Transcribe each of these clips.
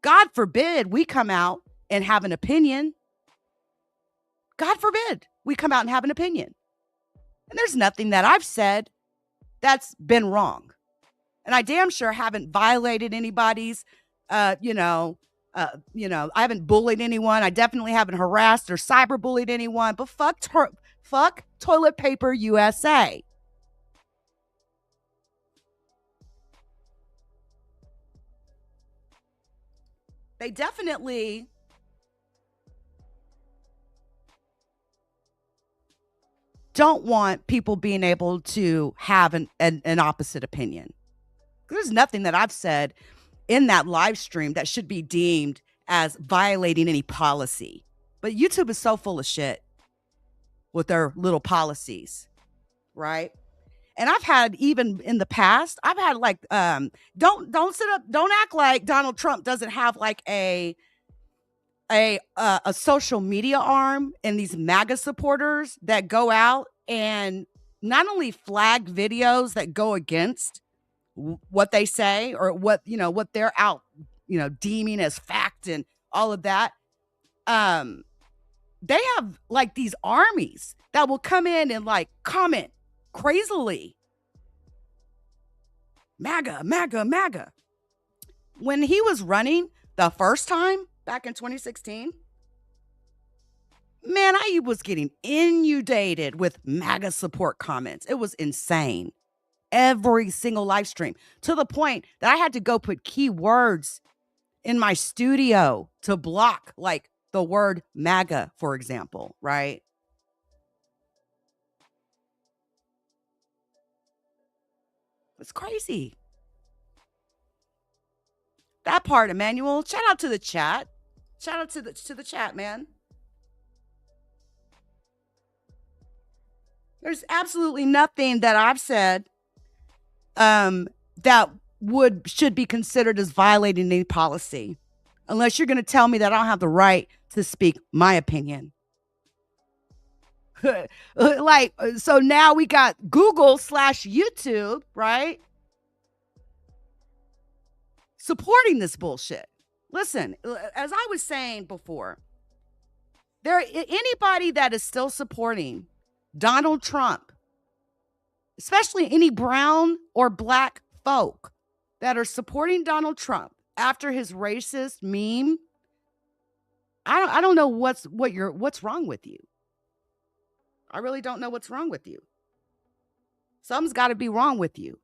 God forbid we come out and have an opinion. God forbid we come out and have an opinion. And there's nothing that I've said that's been wrong. And I damn sure haven't violated anybody's, I haven't bullied anyone. I definitely haven't harassed or cyberbullied anyone. But fuck Toilet Paper USA. They definitely don't want people being able to have an opposite opinion. There's nothing that I've said in that live stream that should be deemed as violating any policy. But YouTube is so full of shit with their little policies, right? And I've had, even in the past, I've had like, don't act like Donald Trump doesn't have like a social media arm and these MAGA supporters that go out and not only flag videos that go against what they say or what they're out, deeming as fact and all of that. They have like these armies that will come in and like comment crazily. MAGA, MAGA, MAGA. When he was running the first time back in 2016, man, I was getting inundated with MAGA support comments. It was insane. Every single live stream, to the point that I had to go put keywords in my studio to block like the word MAGA, for example, right? It's crazy. That part, Emmanuel. Shout out to the chat. Shout out to the chat, man. There's absolutely nothing that I've said that should be considered as violating any policy, unless you're going to tell me that I don't have the right to speak my opinion. Like, so now we got Google/YouTube, right? Supporting this bullshit. Listen, as I was saying before, anybody that is still supporting Donald Trump, especially any brown or black folk that are supporting Donald Trump after his racist meme, I don't know what's wrong with you. I really don't know what's wrong with you. Something's got to be wrong with you.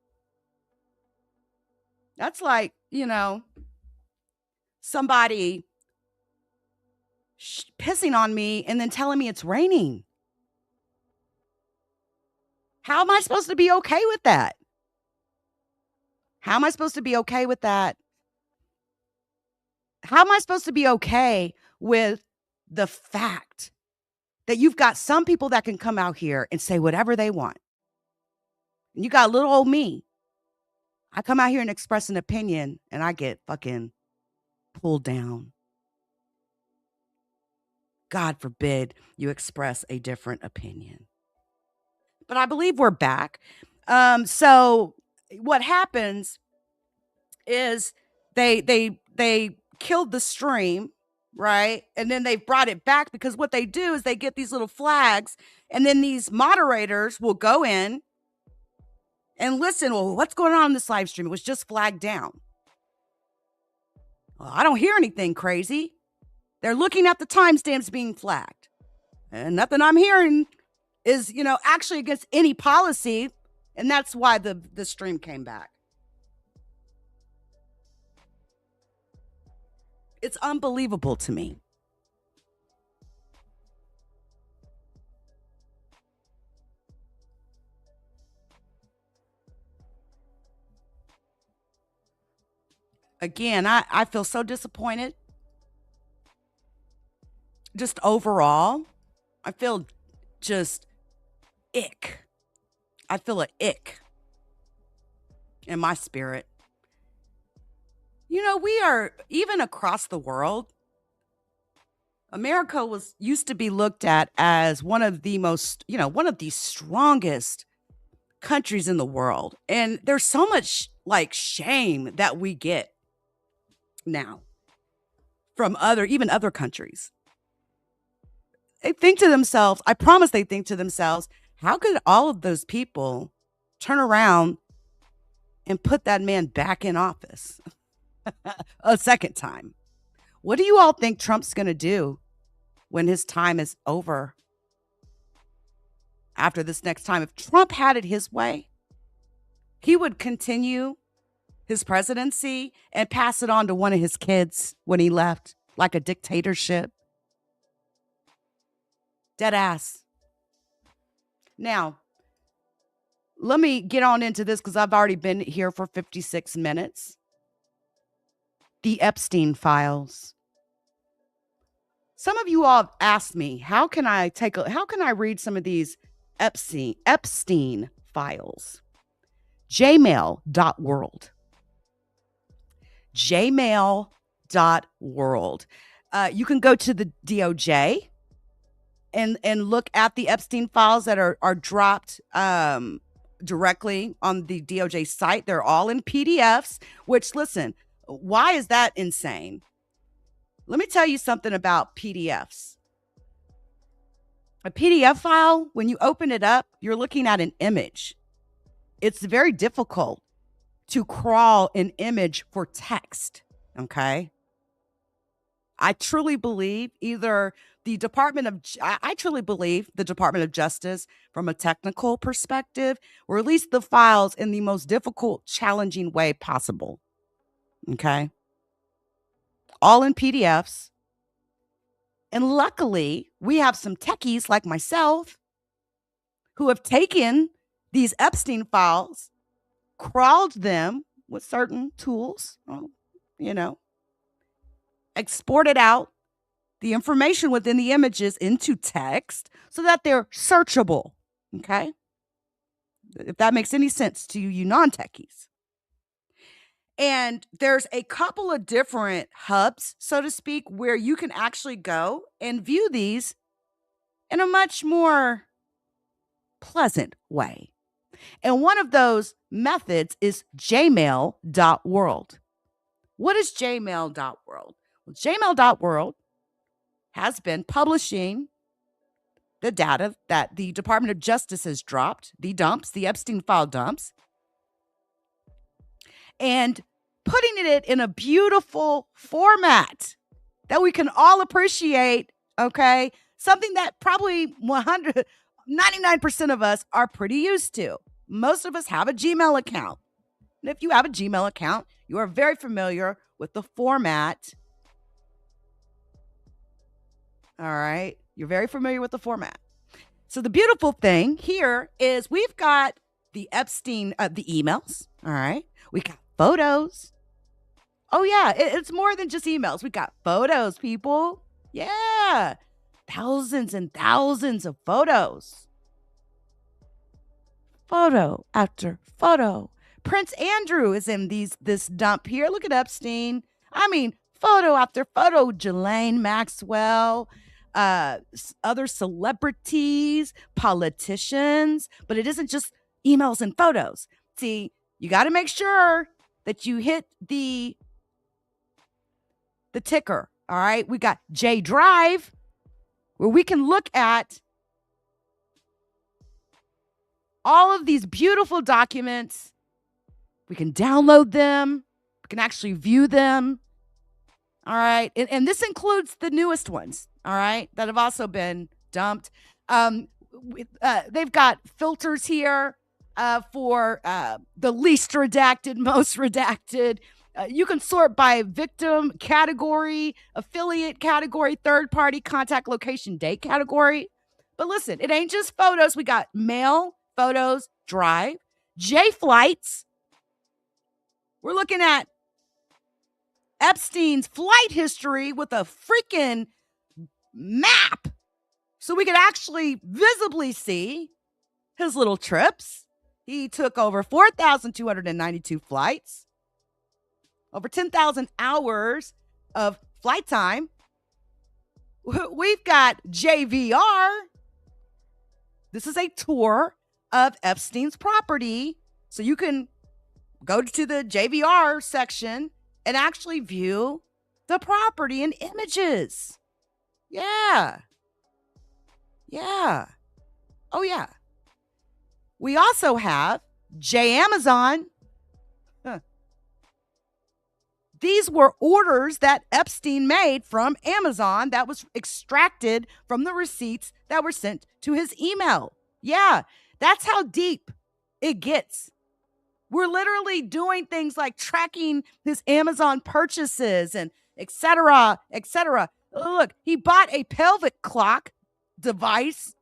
That's like, somebody pissing on me and then telling me it's raining. How am I supposed to be okay with that? How am I supposed to be okay with that? How am I supposed to be okay with the fact that you've got some people that can come out here and say whatever they want? And you got little old me. I come out here and express an opinion and I get fucking pulled down. God forbid you express a different opinion. But I believe we're back. So what happens is they killed the stream, right? And then they brought it back because what they do is they get these little flags, and then these moderators will go in and listen. Well, what's going on in this live stream? It was just flagged down. Well, I don't hear anything crazy. They're looking at the timestamps being flagged, and nothing I'm hearing is, actually against any policy. And that's why the stream came back. It's unbelievable to me. Again, I feel so disappointed. Just overall, I feel just ick. I feel an ick in my spirit. We are, even across the world, America used to be looked at as one of the most, one of the strongest countries in the world. And there's so much like shame that we get now. from even other countries. They think to themselves, I promise they think to themselves, how could all of those people turn around and put that man back in office a second time? What do you all think Trump's going to do when his time is over after this next time? If Trump had it his way, he would continue his presidency and pass it on to one of his kids when he left, like a dictatorship. Dead ass. Now, let me get on into this because I've already been here for 56 minutes. The Epstein files. Some of you all have asked me, how can I read some of these Epstein files? JMail.world. JMail.world. You can go to the DOJ and look at the Epstein files that are dropped directly on the DOJ site. They're all in PDFs, which, listen, why is that insane? Let me tell you something about PDFs. A PDF file, when you open it up, you're looking at an image. It's very difficult to crawl an image for text, okay? I truly believe the Department of Justice, from a technical perspective, released the files in the most difficult, challenging way possible, okay? All in PDFs. And luckily, we have some techies like myself who have taken these Epstein files, crawled them with certain tools, exported out the information within the images into text so that they're searchable, okay? If that makes any sense to you non-techies. And there's a couple of different hubs, so to speak, where you can actually go and view these in a much more pleasant way. And one of those methods is JMail.world. What is JMail.world? Well, JMail.world has been publishing the data that the Department of Justice has dropped, the Epstein file dumps, and putting it in a beautiful format that we can all appreciate, okay? Something that probably 99% of us are pretty used to. Most of us have a Gmail account. And if you have a Gmail account, you are very familiar with the format. All right? You're very familiar with the format. So the beautiful thing here is we've got the Epstein, the emails, all right? We got photos. Oh, yeah, it's more than just emails. We got photos, people. Yeah, thousands and thousands of photos. Photo after photo. Prince Andrew is in this dump here. Look at Epstein. I mean, photo after photo. Ghislaine Maxwell, other celebrities, politicians. But it isn't just emails and photos. See, you got to make sure that you hit the ticker. All right. We got J Drive, where we can look at all of these beautiful documents. We can download them. We can actually view them. All right. And this includes the newest ones, all right, that have also been dumped. They've got filters here for the least redacted, most redacted. You can sort by victim category, affiliate category, third party, contact location, date category. But listen, it ain't just photos. We got mail, photos, drive, J flights. We're looking at Epstein's flight history with a freaking map so we could actually visibly see his little trips. He took over 4,292 flights, over 10,000 hours of flight time. We've got JVR. This is a tour of Epstein's property. So you can go to the JVR section and actually view the property and images. Yeah. Yeah. Oh, yeah. We also have Amazon. Huh. These were orders that Epstein made from Amazon that was extracted from the receipts that were sent to his email. Yeah, that's how deep it gets. We're literally doing things like tracking his Amazon purchases and et cetera, et cetera. Look, he bought a pelvic clock device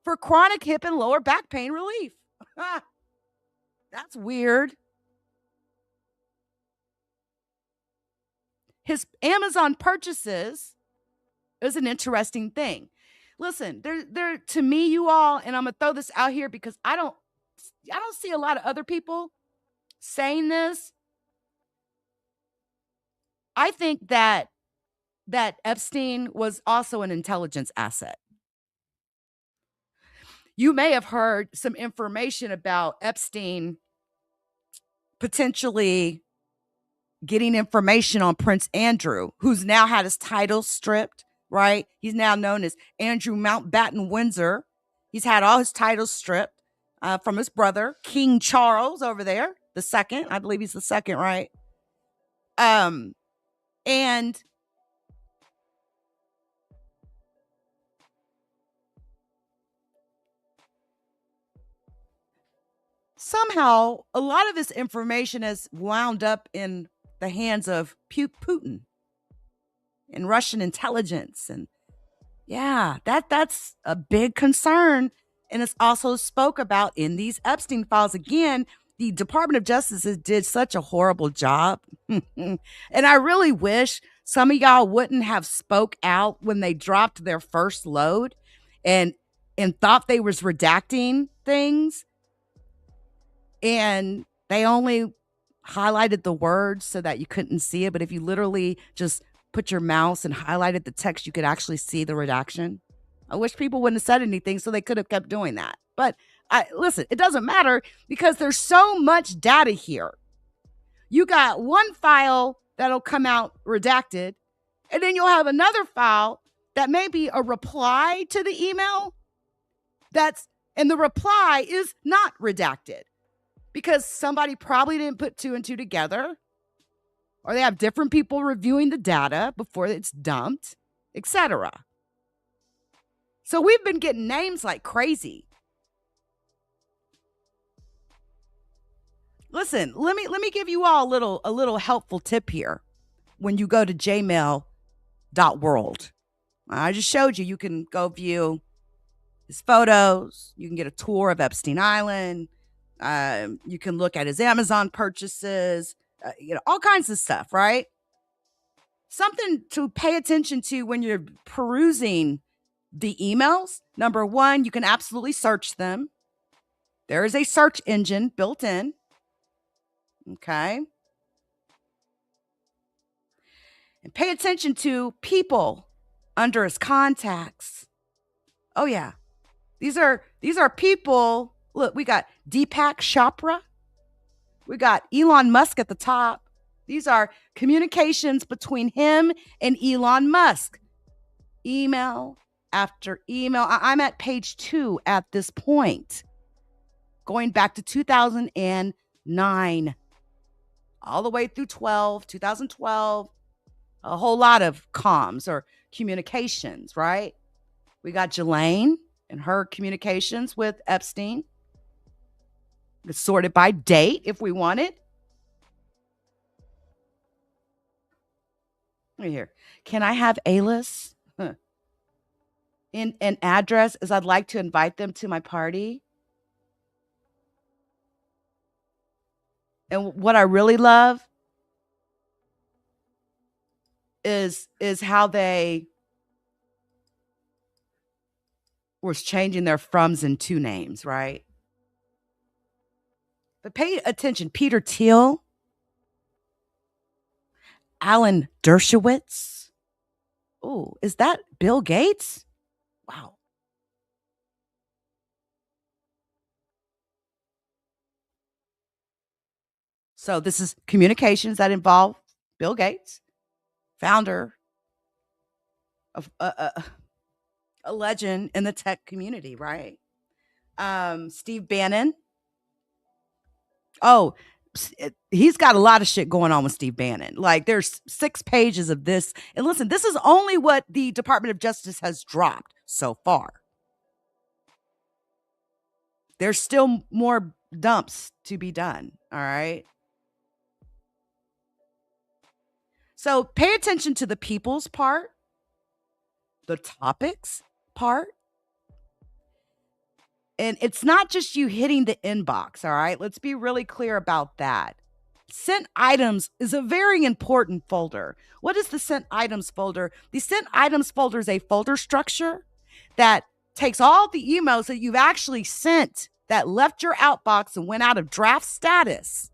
for chronic hip and lower back pain relief. That's weird. His Amazon purchases is an interesting thing. Listen, there to me, you all, and I'm gonna throw this out here because I don't see a lot of other people saying this. I think that Epstein was also an intelligence asset. You may have heard some information about Epstein potentially getting information on Prince Andrew, who's now had his title stripped, right? He's now known as Andrew Mountbatten Windsor. He's had all his titles stripped from his brother, King Charles, over there, the second. I believe he's the second, right? And somehow a lot of this information has wound up in the hands of Putin and Russian intelligence. And yeah, that's a big concern. And it's also spoke about in these Epstein files. Again, the Department of Justice did such a horrible job. And I really wish some of y'all wouldn't have spoke out when they dropped their first load and thought they was redacting things. And they only highlighted the words so that you couldn't see it. But if you literally just put your mouse and highlighted the text, you could actually see the redaction. I wish people wouldn't have said anything so they could have kept doing that. But listen, it doesn't matter because there's so much data here. You got one file that'll come out redacted, and then you'll have another file that may be a reply to the email and the reply is not redacted because somebody probably didn't put two and two together, or they have different people reviewing the data before it's dumped, etc. So we've been getting names like crazy. Listen, let me give you all a little helpful tip here. When you go to jmail.world, I just showed you. You can go view his photos. You can get a tour of Epstein Island. You can look at his Amazon purchases. All kinds of stuff, right? Something to pay attention to when you're perusing the emails. Number one, you can absolutely search them. There is a search engine built in. Okay. And pay attention to people under his contacts. Oh, yeah. These are people. Look, we got Deepak Chopra. We got Elon Musk at the top. These are communications between him and Elon Musk. Email after email. I'm at page 2 at this point, going back to 2009, all the way through 2012, a whole lot of comms or communications, right? We got Jelaine and her communications with Epstein. It's sorted by date if we want it. Right here. Can I have Alice in an address as I'd like to invite them to my party? And what I really love is how they was changing their froms and to names, right? But pay attention. Peter Thiel, Alan Dershowitz. Oh, is that Bill Gates? Wow. So this is communications that involve Bill Gates. founder of a legend in the tech community, right? Steve Bannon. Oh, he's got a lot of shit going on with Steve Bannon. Like there's 6 pages of this. And listen, this is only what the Department of Justice has dropped so far. There's still more dumps to be done, all right? So pay attention to the people's part, the topics part. And it's not just you hitting the inbox, all right? Let's be really clear about that. Sent items is a very important folder. What is the sent items folder? The sent items folder is a folder structure that takes all the emails that you've actually sent that left your outbox and went out of draft status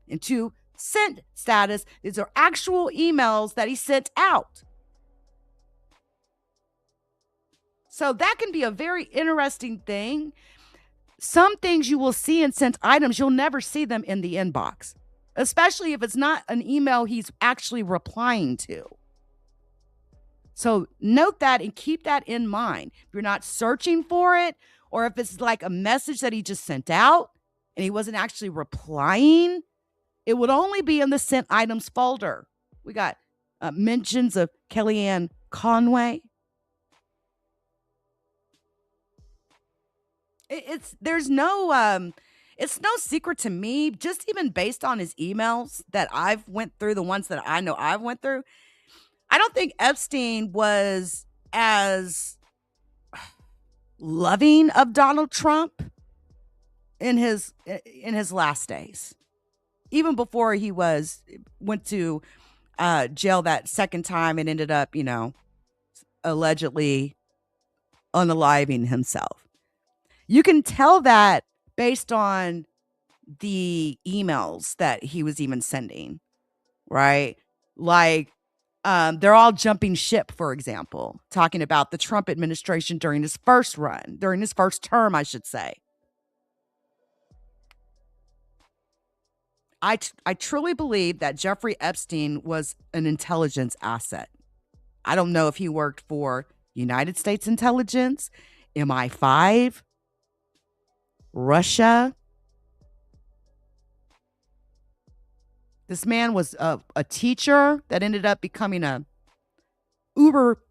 into sent status. These are actual emails that he sent out. So that can be a very interesting thing. Some things you will see in sent items, you'll never see them in the inbox, especially if it's not an email he's actually replying to. So note that and keep that in mind. If you're not searching for it, or if it's like a message that he just sent out and he wasn't actually replying, it would only be in the sent items folder. We got mentions of Kellyanne Conway. It's no secret to me, just even based on his emails that I've went through, the ones that I know I've went through. I don't think Epstein was as loving of Donald Trump in his last days, even before he went to jail that second time and ended up, allegedly unaliving himself. You can tell that based on the emails that he was even sending, right? Like, they're all jumping ship, for example, talking about the Trump administration during his first term, I should say. I truly believe that Jeffrey Epstein was an intelligence asset. I don't know if he worked for United States intelligence, MI5, Russia. This man was a teacher that ended up becoming a uber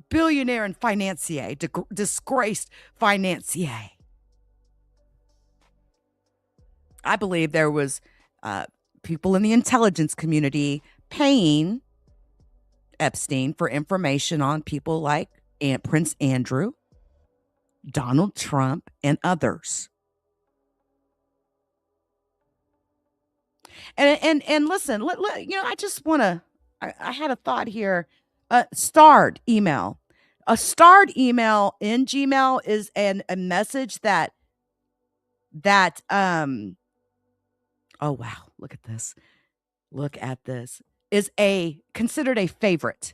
billionaire and financier, disgraced financier. I believe there was people in the intelligence community paying Epstein for information on people like Prince Andrew, Donald Trump, and others. And listen, I just want to. I had a thought here. Starred email. A starred email in Gmail is a message that oh wow, look at this. Look at this. Is considered a favorite.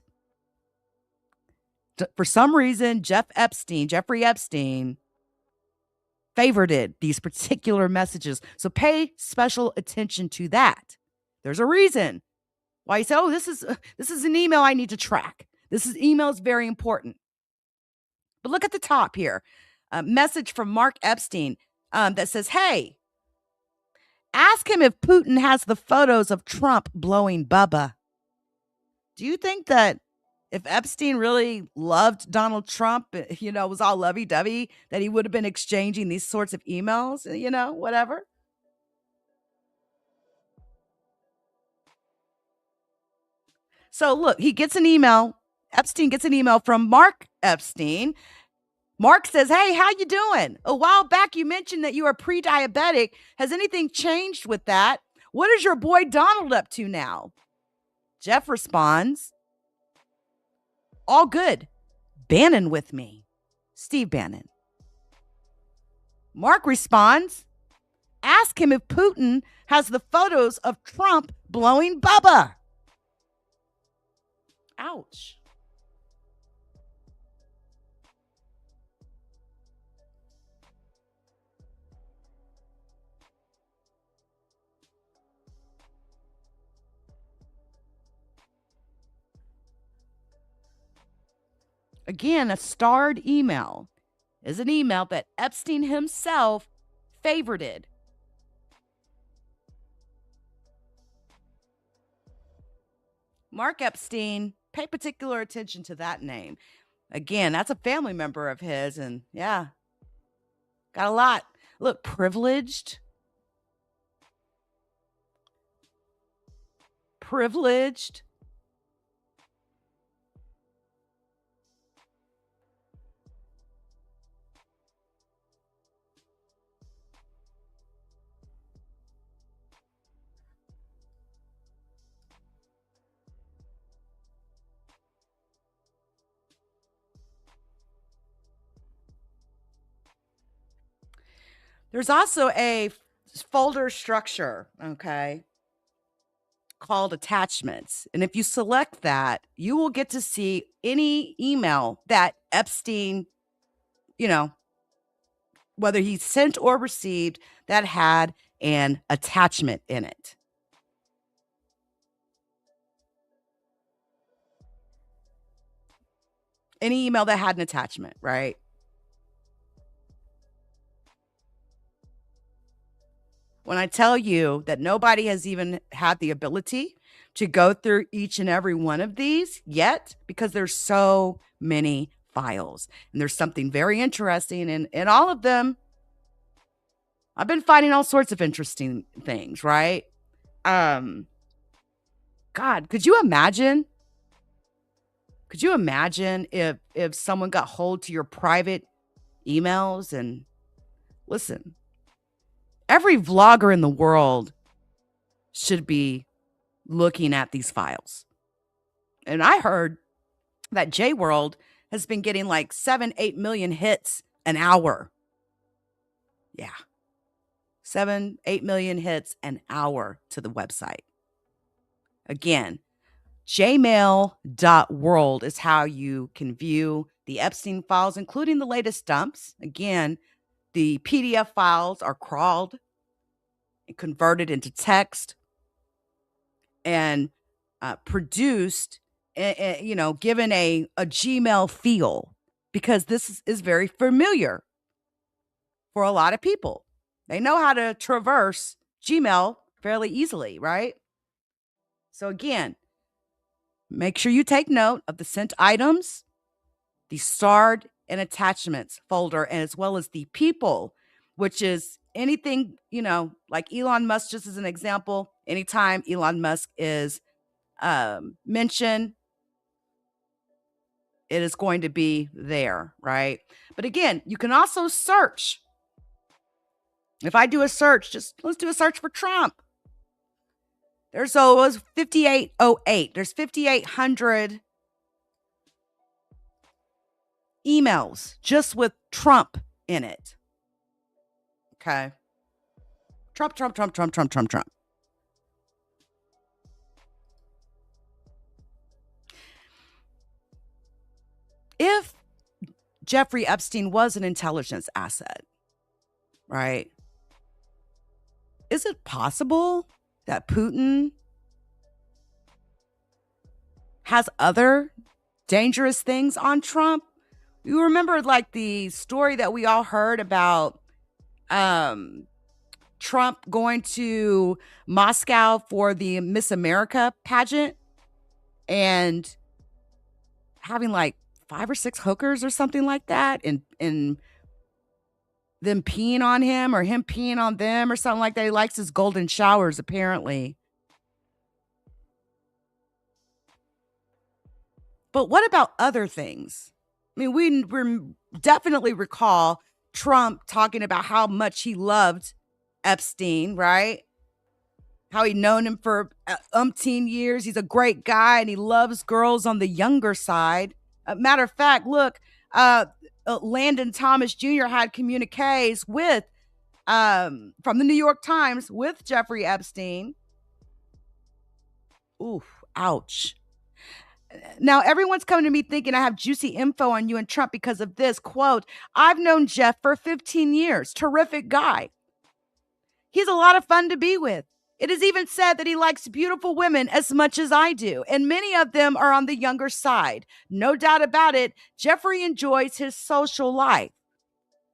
For some reason, Jeffrey Epstein favorited these particular messages. So pay special attention to that. There's a reason why you say, oh, this is an email I need to track. Email is very important. But look at the top here. A message from Mark Epstein that says, hey, ask him if Putin has the photos of Trump blowing Bubba. Do you think that if Epstein really loved Donald Trump, was all lovey-dovey, that he would have been exchanging these sorts of emails, whatever? So look, Epstein gets an email from Mark Epstein. Mark says, hey, how you doing? A while back, you mentioned that you are pre-diabetic. Has anything changed with that? What is your boy Donald up to now? Jeff responds, all good. Bannon with me. Steve Bannon. Mark responds, ask him if Putin has the photos of Trump blowing Bubba. Ouch. Again, a starred email is an email that Epstein himself favorited. Mark Epstein, pay particular attention to that name. Again, that's a family member of his, and yeah, got a lot. Look, privileged. Privileged. There's also a folder structure, okay, called attachments. And if you select that, you will get to see any email that Epstein, whether he sent or received, that had an attachment in it. Any email that had an attachment, right? When I tell you that nobody has even had the ability to go through each and every one of these yet, because there's so many files. And there's something very interesting in all of them. I've been finding all sorts of interesting things, right? God, could you imagine? Could you imagine if someone got hold to your private emails? And listen, every vlogger in the world should be looking at these files. And I heard that JWorld has been getting like 7-8 million hits an hour. Yeah. 7-8 million hits an hour to the website. Again, JMail.world is how you can view the Epstein files, including the latest dumps. Again, the PDF files are crawled and converted into text and produced, given a Gmail feel, because this is very familiar for a lot of people. They know how to traverse Gmail fairly easily, right? So again, make sure you take note of the sent items, the starred and attachments folder, and as well as the people, which is anything, like Elon Musk, just as an example. Anytime Elon Musk is mentioned, it is going to be there, right? But again, you can also search. If I do a search, let's do a search for Trump. It was 5808. There's 5,800 emails just with Trump in it. Okay. Trump. If Jeffrey Epstein was an intelligence asset, right? Is it possible that Putin has other dangerous things on Trump? You remember like the story that we all heard about Trump going to Moscow for the Miss America pageant and having like 5 or 6 hookers or something like that, and them peeing on him or him peeing on them or something like that. He likes his golden showers, apparently. But what about other things? I mean, we definitely recall Trump talking about how much he loved Epstein, right? How he'd known him for umpteen years. He's a great guy and he loves girls on the younger side. Matter of fact, look, Landon Thomas Jr. had communiques with, from the New York Times with Jeffrey Epstein. Ooh, ouch. Now, everyone's coming to me thinking I have juicy info on you and Trump because of this. Quote, I've known Jeff for 15 years. Terrific guy. He's a lot of fun to be with. It is even said that he likes beautiful women as much as I do, and many of them are on the younger side. No doubt about it, Jeffrey enjoys his social life.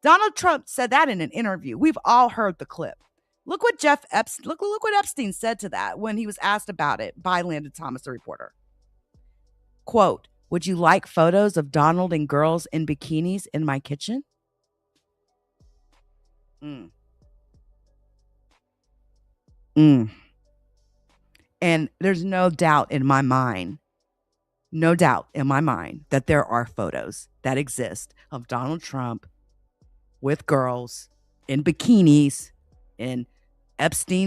Donald Trump said that in an interview. We've all heard the clip. Look what look what Epstein said to that when he was asked about it by Landon Thomas, the reporter. Quote, "Would you like photos of Donald and girls in bikinis in my kitchen?" Mm. Mm. And there's no doubt in my mind, that there are photos that exist of Donald Trump with girls in bikinis in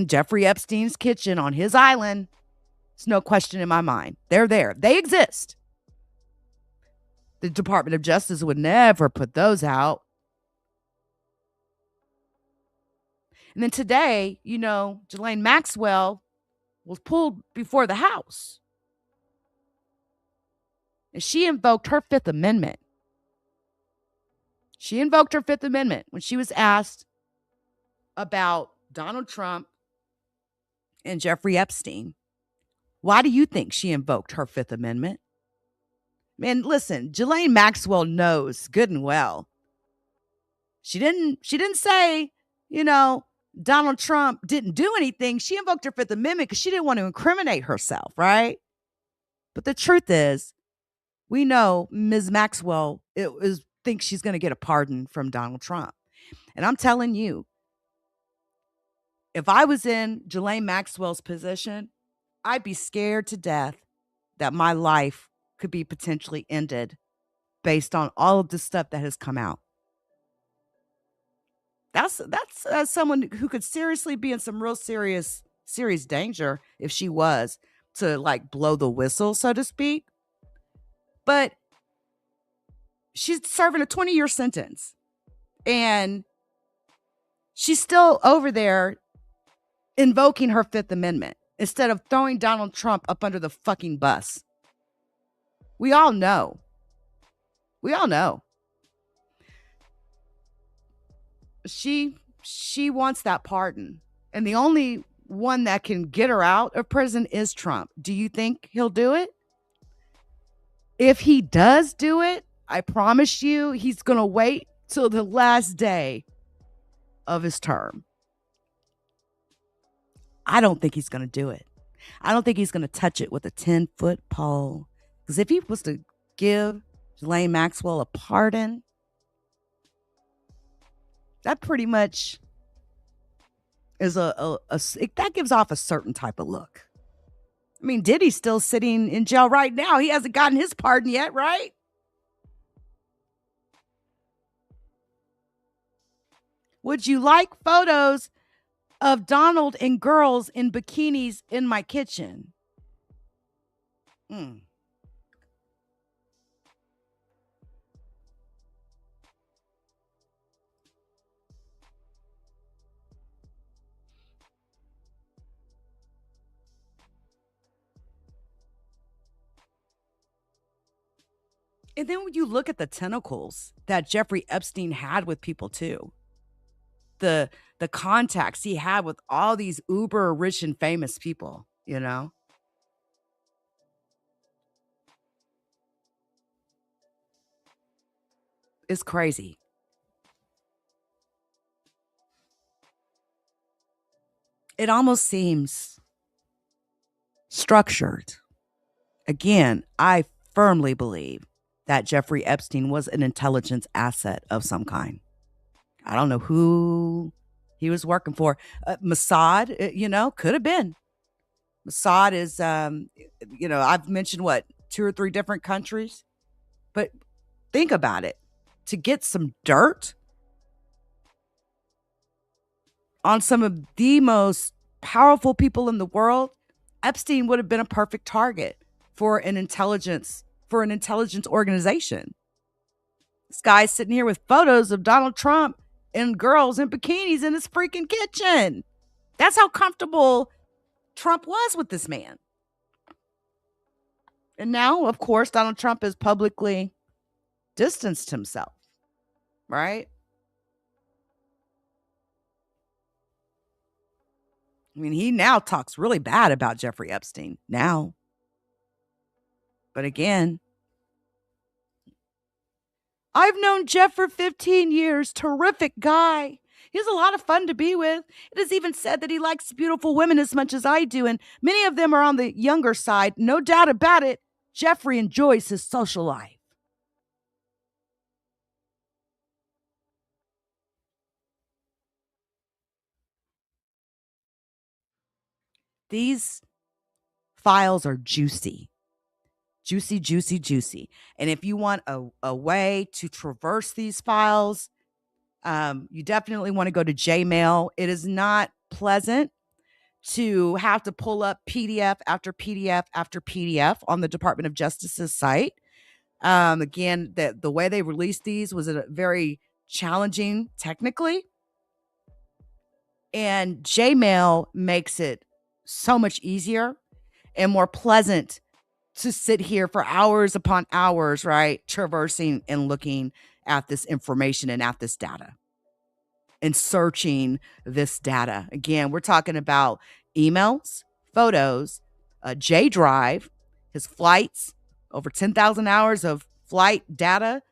Jeffrey Epstein's kitchen on his island. There's no question in my mind. They're there. They exist. The Department of Justice would never put those out. And then today, Ghislaine Maxwell was pulled before the House. And she invoked her Fifth Amendment. She invoked her Fifth Amendment when she was asked about Donald Trump and Jeffrey Epstein. Why do you think she invoked her Fifth Amendment? Man, listen, Ghislaine Maxwell knows good and well. She didn't say, Donald Trump didn't do anything. She invoked her Fifth Amendment because she didn't want to incriminate herself, right? But the truth is, we know Ms. Maxwell thinks she's going to get a pardon from Donald Trump. And I'm telling you, if I was in Ghislaine Maxwell's position, I'd be scared to death that my life could be potentially ended based on all of the stuff that has come out. That's someone who could seriously be in some real serious danger if she was to blow the whistle, so to speak. But she's serving a 20-year sentence, and she's still over there invoking her Fifth Amendment instead of throwing Donald Trump up under the fucking bus. We all know. She wants that pardon. And the only one that can get her out of prison is Trump. Do you think he'll do it? If he does do it, I promise you he's going to wait till the last day of his term. I don't think he's going to do it. I don't think he's going to touch it with a 10-foot pole. Because if he was to give Ghislaine Maxwell a pardon, that pretty much is that gives off a certain type of look. I mean, Diddy's still sitting in jail right now. He hasn't gotten his pardon yet, right? Would you like photos of Donald and girls in bikinis in my kitchen? And then when you look at the tentacles that Jeffrey Epstein had with people too, the contacts he had with all these uber rich and famous people, it's crazy. It almost seems structured. Again, I firmly believe that Jeffrey Epstein was an intelligence asset of some kind. I don't know who he was working for. Mossad, could have been. Mossad is, I've mentioned 2 or 3 different countries. But think about it. To get some dirt on some of the most powerful people in the world, Epstein would have been a perfect target for an intelligence organization. This guy's sitting here with photos of Donald Trump and girls in bikinis in his freaking kitchen. That's how comfortable Trump was with this man. And now, of course, Donald Trump has publicly distanced himself, right? I mean, he now talks really bad about Jeffrey Epstein now. But again, I've known Jeff for 15 years. Terrific guy. He's a lot of fun to be with. It is even said that he likes beautiful women as much as I do, and many of them are on the younger side. No doubt about it. Jeffrey enjoys his social life. These files are juicy. Juicy, juicy, juicy. And if you want a way to traverse these files, you definitely want to go to JMail. It is not pleasant to have to pull up PDF after PDF after PDF on the Department of Justice's site. Again, the way they released these was a very challenging technically. And JMail makes it so much easier and more pleasant to sit here for hours upon hours, right? Traversing and looking at this information and at this data and searching this data. Again, we're talking about emails, photos, J Drive, his flights, over 10,000 hours of flight data,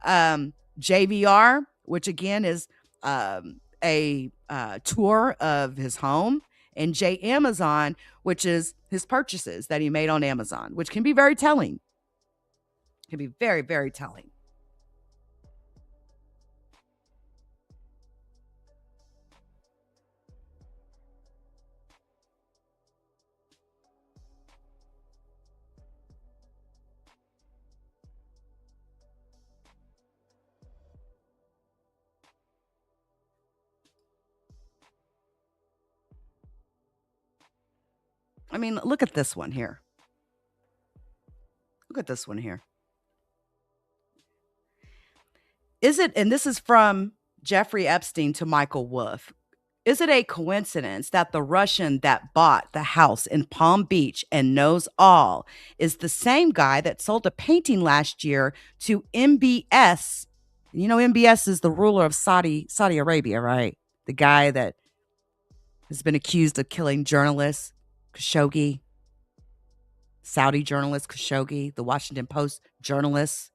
JVR, which again is a tour of his home, and J Amazon, which is his purchases that he made on Amazon, which can be very telling. Can be very, very telling. I mean, look at this one here. Look at this one here. Is it, and this is from Jeffrey Epstein to Michael Wolff. Is it a coincidence that the Russian that bought the house in Palm Beach and knows all is the same guy that sold a painting last year to MBS? You know, MBS is the ruler of Saudi Arabia, right? The guy that has been accused of killing journalists, Khashoggi, Saudi journalist Khashoggi, the Washington Post journalist.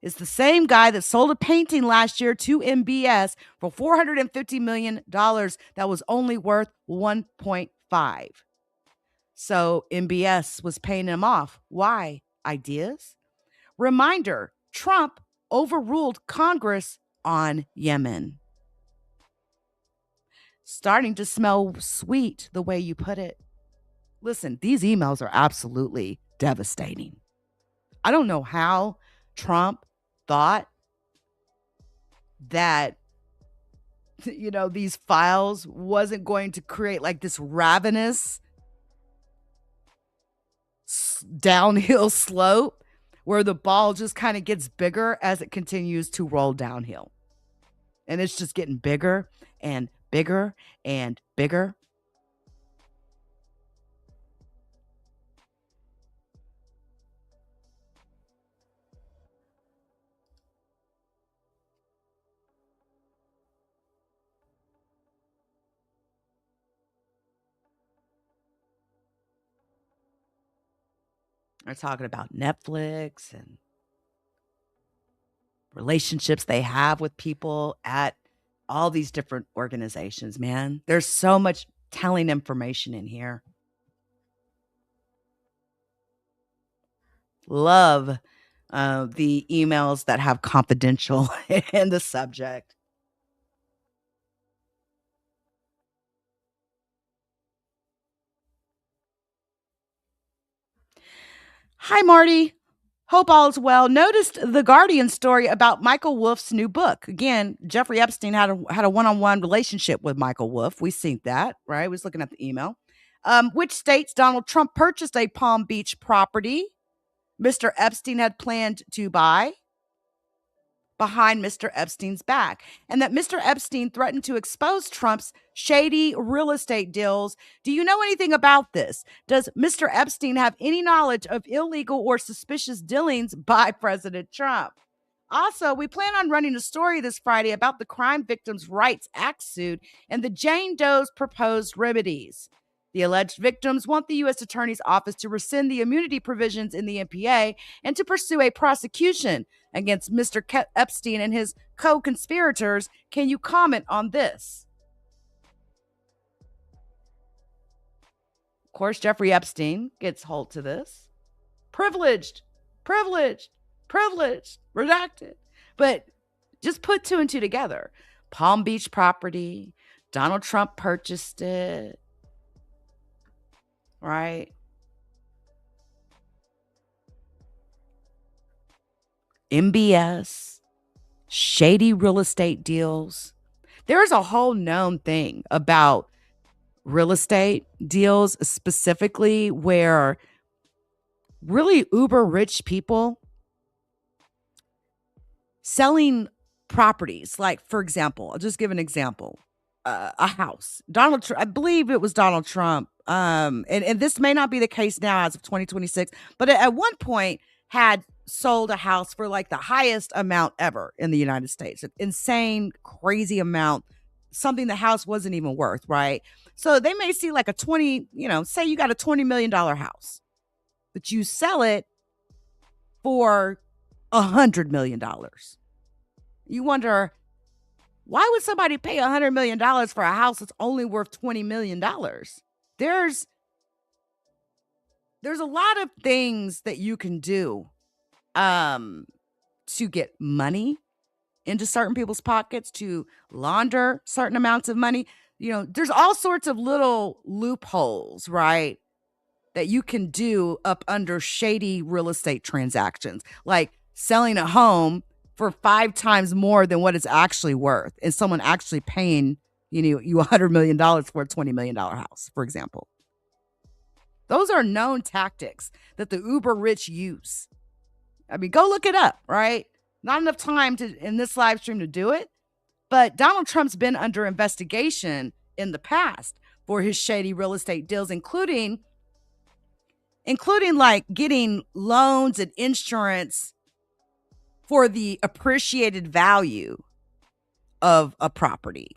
Is the same guy that sold a painting last year to MBS for $450 million that was only worth 1.5. So MBS was paying him off. Why? Ideas? Reminder, Trump overruled Congress on Yemen. Starting to smell sweet the way you put it. Listen, these emails are absolutely devastating. I don't know how Trump thought that, you know, these files wasn't going to create like this ravenous downhill slope where the ball just kind of gets bigger as it continues to roll downhill. And it's just getting bigger and bigger and bigger. They're talking about Netflix and relationships they have with people at all these different organizations, man. There's so much telling information in here. Love the emails that have confidential in the subject. Hi, Marty. Hope all is well. Noticed the Guardian story about Michael Wolff's new book. Again, Jeffrey Epstein had a one-on-one relationship with Michael Wolff. We seen that, right? I was looking at the email. Which states Donald Trump purchased a Palm Beach property Mr. Epstein had planned to buy behind Mr. Epstein's back, and that Mr. Epstein threatened to expose Trump's shady real estate deals. Do you know anything about this? Does Mr. Epstein have any knowledge of illegal or suspicious dealings by President Trump? Also, we plan on running a story this Friday about the Crime Victims' Rights Act suit and the Jane Doe's proposed remedies. The alleged victims want the U.S. Attorney's Office to rescind the immunity provisions in the MPA and to pursue a prosecution against Mr. Epstein and his co conspirators. Can you comment on this? Of course, Jeffrey Epstein gets hold to this. Privileged, privileged, privileged, redacted. But just put two and two together. Palm Beach property, Donald Trump purchased it, right? MBS, shady real estate deals. There's a whole known thing about real estate deals, specifically where really uber rich people selling properties. Like, for example, I'll just give an example. A house. I believe it was Donald Trump. And this may not be the case now as of 2026, but at one point had sold a house for like the highest amount ever in the United States. An insane, crazy amount, something the house wasn't even worth, right? So they may see like a 20, say you got a $20 million house, but you sell it for $100 million. You wonder, why would somebody pay $100 million for a house that's only worth $20 million? There's a lot of things that you can do to get money into certain people's pockets, to launder certain amounts of money. There's all sorts of little loopholes, right, that you can do up under shady real estate transactions, like selling a home for 5 times more than what it's actually worth, and someone actually paying you $100 million for a $20 million house, for example. Those are known tactics that the uber rich use. I mean, go look it up, right? Not enough time in this live stream to do it, but Donald Trump's been under investigation in the past for his shady real estate deals, including like getting loans and insurance for the appreciated value of a property.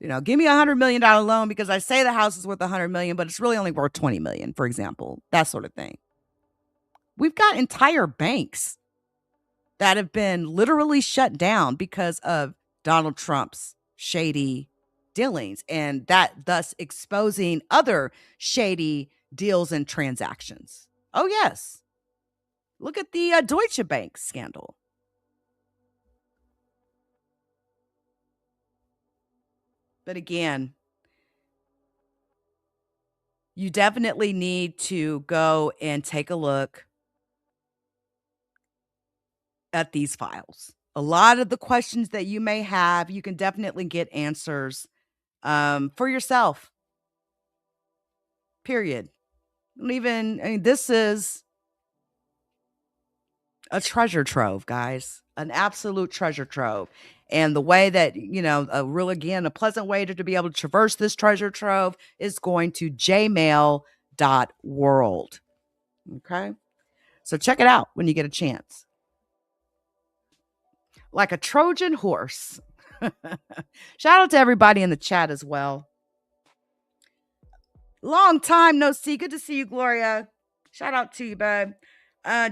Give me $100 million loan because I say the house is worth $100 million, but it's really only worth $20 million, for example, that sort of thing. We've got entire banks that have been literally shut down because of Donald Trump's shady dealings, and that thus exposing other shady deals and transactions. Oh, yes. Look at the Deutsche Bank scandal. But again, you definitely need to go and take a look at these files. A lot of the questions that you may have, you can definitely get answers for yourself. Period. This is a treasure trove, guys, an absolute treasure trove. And the way that, a pleasant way to be able to traverse this treasure trove is going to jmail.world. Okay. So check it out when you get a chance. Like a Trojan horse. Shout out to everybody in the chat as well. Long time no see. Good to see you, Gloria. Shout out to you, babe.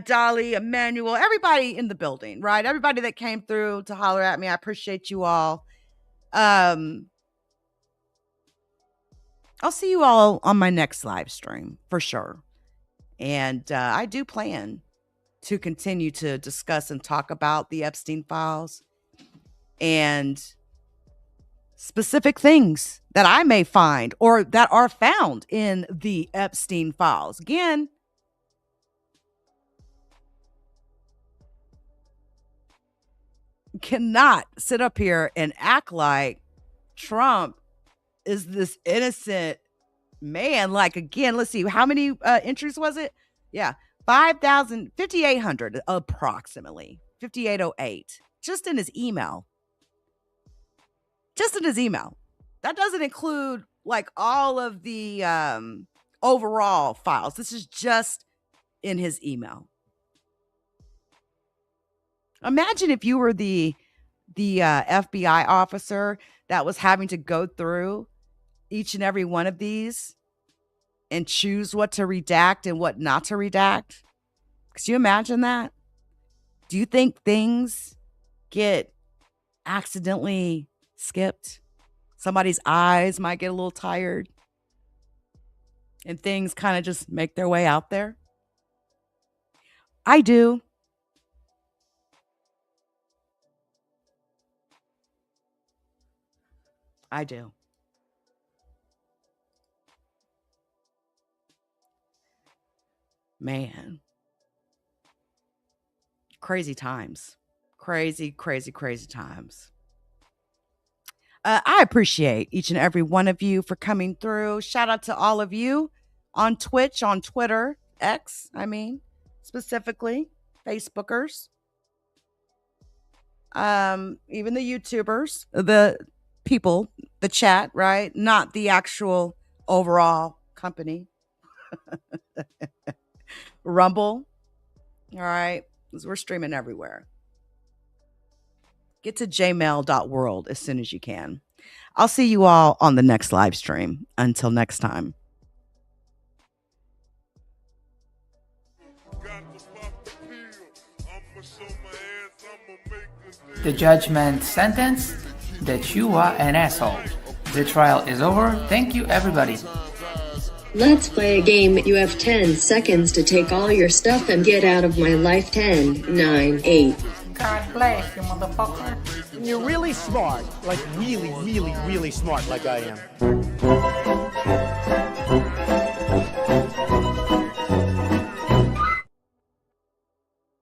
Dolly, Emmanuel, everybody in the building, right? Everybody that came through to holler at me. I appreciate you all. I'll see you all on my next live stream for sure. And I do plan to continue to discuss and talk about the Epstein files and specific things that I may find or that are found in the Epstein files. Again, cannot sit up here and act like Trump is this innocent man. Like, again, let's see, how many entries was it? Yeah, 5,800 approximately, 5,808, just in his email. That doesn't include like all of the overall files. This is just in his email. Imagine if you were the FBI officer that was having to go through each and every one of these and choose what to redact and what not to redact. Could you imagine that? Do you think things get accidentally skipped? Somebody's eyes might get a little tired and things kind of just make their way out there. I do. I do. Man, crazy times. Crazy, crazy, crazy times. I appreciate each and every one of you for coming through. Shout out to all of you on Twitch, on Twitter, X, I mean, specifically, Facebookers, even the YouTubers, the people, the chat, right? Not the actual overall company. Rumble, all right? 'Cause we're streaming everywhere. Get to jmail.world as soon as you can. I'll see you all on the next live stream. Until next time. The judgment sentence that you are an asshole. The trial is over. Thank you, everybody. Let's play a game. You have 10 seconds to take all your stuff and get out of my life. 10, 9, 8. God bless you, motherfucker. You're really smart, like really, really, really smart like I am.